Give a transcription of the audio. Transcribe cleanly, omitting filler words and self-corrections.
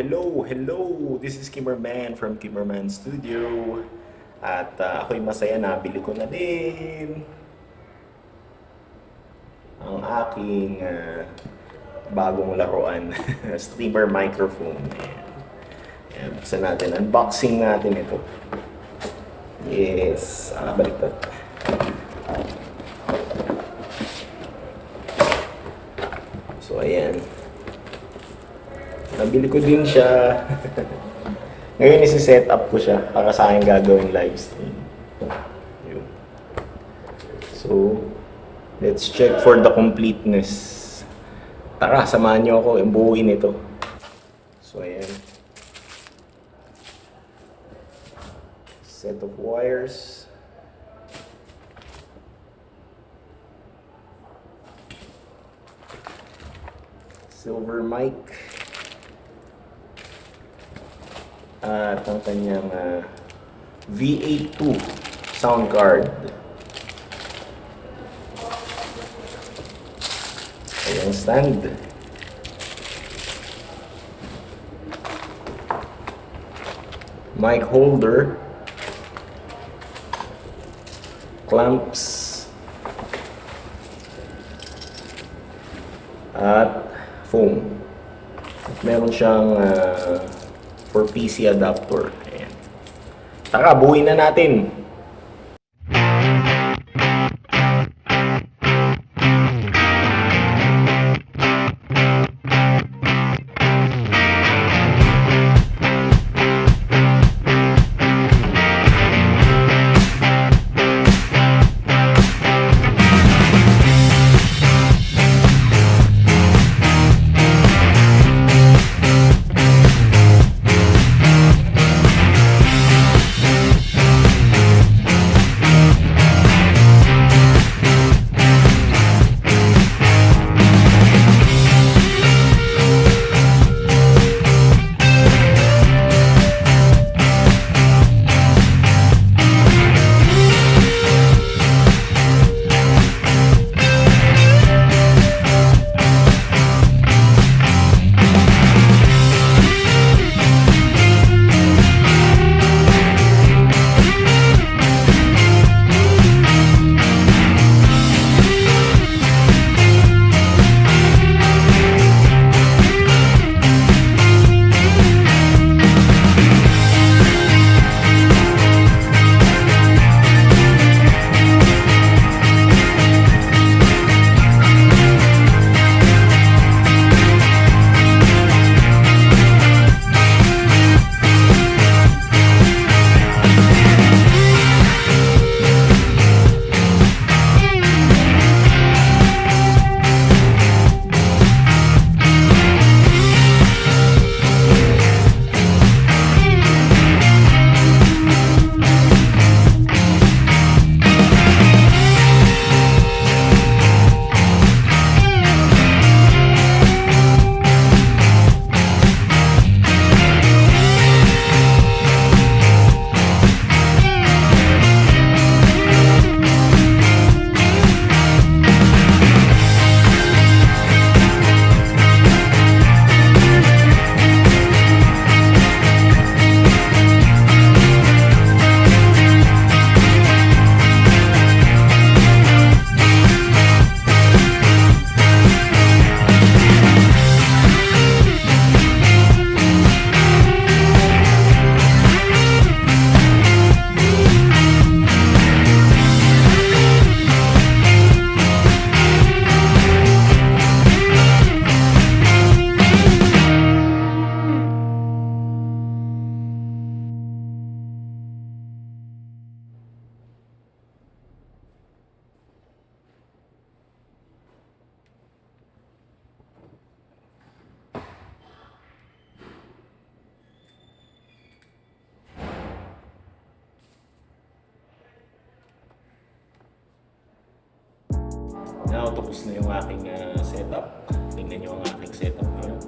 Hello! This is Kimmerman from Kimmerman Studio. At ako'y masaya, nabili ko na din ang aking bagong laruan. Streamer microphone. Ayan, buksan natin. Unboxing natin ito. Yes, baliktad. So, ayan. Nabili ko din siya. Ngayon isi-set up ko siya para sa aking gagawing live stream. Yun. So, let's check for the completeness. Tara, samahan niyo ako imbuhin ito. So, ayan. Set of wires. Silver mic. At ang kanyang V8ii Soundcard. Ayan, stand. Mic holder. Clamps. At foam. Meron siyang for PC adapter. Ayan. Tara, buuin na natin. Now, tapos na yung aking setup. Tingnan nyo ang aking setup ngayon.